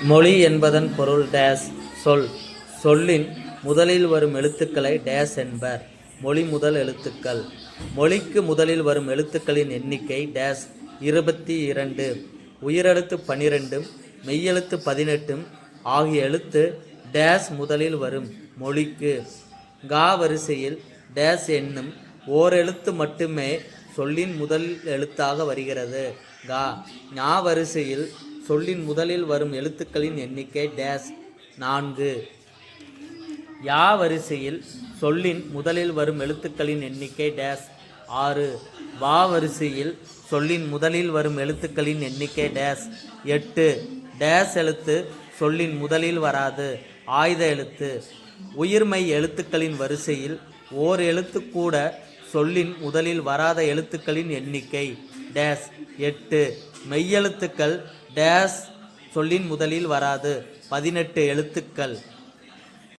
மொழி என்பதன் பொருள் டேஸ் சொல்லின் முதலில் வரும் எழுத்துக்களை டேஸ் என்பர். மொழி முதல் எழுத்துக்கள். மொழிக்கு முதலில் வரும் எழுத்துக்களின் எண்ணிக்கை டேஸ் 22. உயிரெழுத்து 12 மெய்யெழுத்து 18 ஆகிய எழுத்து டேஸ் முதலில் வரும். மொழிக்கு கா வரிசையில் டேஸ் என்னும் ஓரெழுத்து மட்டுமே சொல்லின் முதல் எழுத்தாக வருகிறது. கா. ஞா வரிசையில் சொல்லின் முதலில் வரும் எழுத்துக்களின் எண்ணிக்கை டேஸ் 4. யா வரிசையில் சொல்லின் முதலில் வரும் எழுத்துக்களின் எண்ணிக்கை டேஸ் 6. வா வரிசையில் சொல்லின் முதலில் வரும் எழுத்துக்களின் எண்ணிக்கை டேஸ் 8. டேஸ் எழுத்து சொல்லின் முதலில் வராது. ஆயுத எழுத்து. உயிர்மெய் எழுத்துக்களின் வரிசையில் ஓர் எழுத்து கூட சொல்லின் முதலில் வராத எழுத்துக்களின் எண்ணிக்கை டேஸ் 8. மெய்யெழுத்துக்கள் டேஸ் சொல்லின் முதலில் வராது. 18 எழுத்துக்கள்.